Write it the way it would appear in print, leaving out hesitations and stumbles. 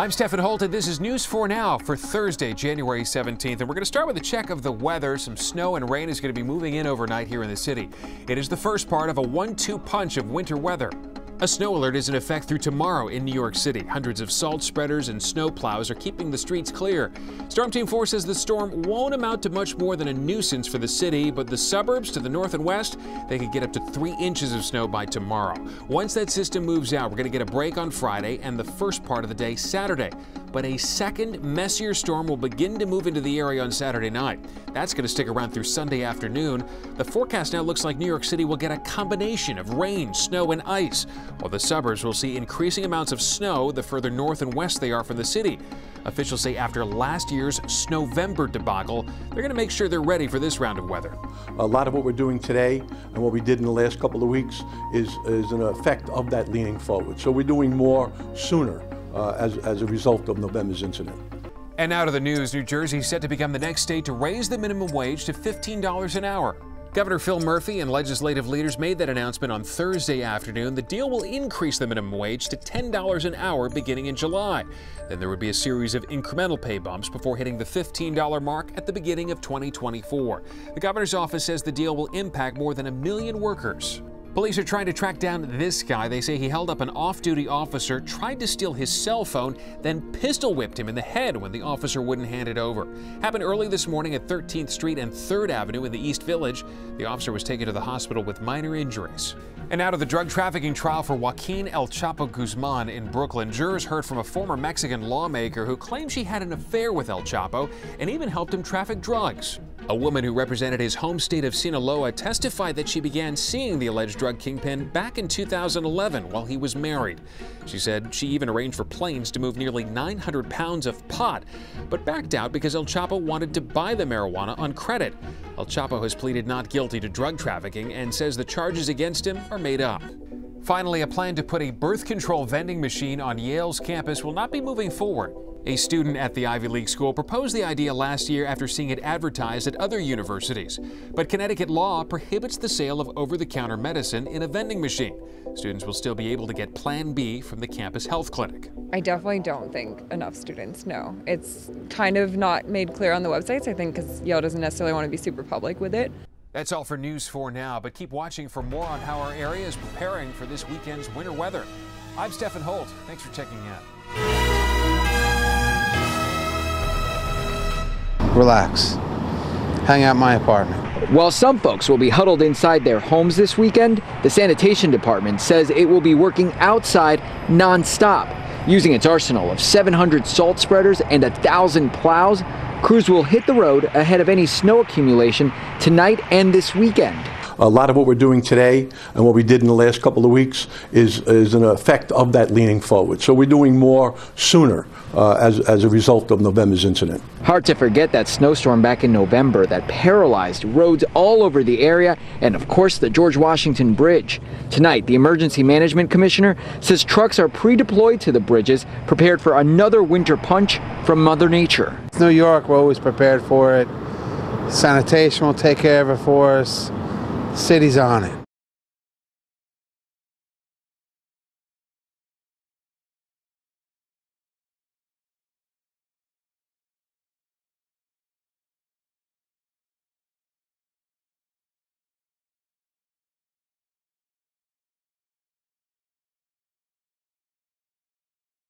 I'm Stefan Holt, and this is News 4 Now for Thursday, January 17th. And we're going to start with a check of the weather. Some snow and rain is going to be moving in overnight here in the city. It is the first part of a 1-2 punch of winter weather. A snow alert is in effect through tomorrow in New York City. Hundreds of salt spreaders and snow plows are keeping the streets clear. Storm Team 4 says the storm won't amount to much more than a nuisance for the city, but the suburbs to the north and west, they could get up to 3 inches of snow by tomorrow. Once that system moves out, we're going to get a break on Friday and the first part of the day Saturday. But a second, messier storm will begin to move into the area on Saturday night. That's going to stick around through Sunday afternoon. The forecast now looks like New York City will get a combination of rain, snow, and ice, while the suburbs will see increasing amounts of snow the further north and west they are from the city. Officials say after last year's Snowvember debacle, they're going to make sure they're ready for this round of weather. A lot of what we're doing today and what we did in the last couple of weeks is an effect of that leaning forward. So we're doing more sooner as a result of November's incident. And now to the news. New Jersey is set to become the next state to raise the minimum wage to $15 an hour. Governor Phil Murphy and legislative leaders made that announcement on Thursday afternoon. The deal will increase the minimum wage to $10 an hour beginning in July. Then there would be a series of incremental pay bumps before hitting the $15 mark at the beginning of 2024. The governor's office says the deal will impact more than 1 million workers. Police are trying to track down this guy. They say he held up an off-duty officer, tried to steal his cell phone, then pistol whipped him in the head when the officer wouldn't hand it over. Happened early this morning at 13th Street and 3rd Avenue in the East Village. The officer was taken to the hospital with minor injuries. And out of the drug trafficking trial for Joaquin El Chapo Guzman in Brooklyn, jurors heard from a former Mexican lawmaker who claimed she had an affair with El Chapo and even helped him traffic drugs. A woman who represented his home state of Sinaloa testified that she began seeing the alleged drug kingpin back in 2011 while he was married. She said she even arranged for planes to move nearly 900 pounds of pot, but backed out because El Chapo wanted to buy the marijuana on credit. El Chapo has pleaded not guilty to drug trafficking and says the charges against him are made up. Finally, a plan to put a birth control vending machine on Yale's campus will not be moving forward. A student at the Ivy League school proposed the idea last year after seeing it advertised at other universities. But Connecticut law prohibits the sale of over-the-counter medicine in a vending machine. Students will still be able to get Plan B from the campus health clinic. I definitely don't think enough students know. It's kind of not made clear on the websites, I think, because Yale doesn't necessarily want to be super public with it. That's all for News 4 Now, but keep watching for more on how our area is preparing for this weekend's winter weather. I'm Stefan Holt. Thanks for checking in. Relax. Hang out in my apartment. While some folks will be huddled inside their homes this weekend, the sanitation department says it will be working outside non-stop. Using its arsenal of 700 salt spreaders and 1,000 plows, crews will hit the road ahead of any snow accumulation tonight and this weekend. A lot of what we're doing today and what we did in the last couple of weeks is an effect of that leaning forward. So we're doing more sooner as a result of November's incident. Hard to forget that snowstorm back in November that paralyzed roads all over the area and, of course, the George Washington Bridge. Tonight, the Emergency Management Commissioner says trucks are pre-deployed to the bridges, prepared for another winter punch from Mother Nature. New York, we're always prepared for it. Sanitation will take care of it for us. City's on it.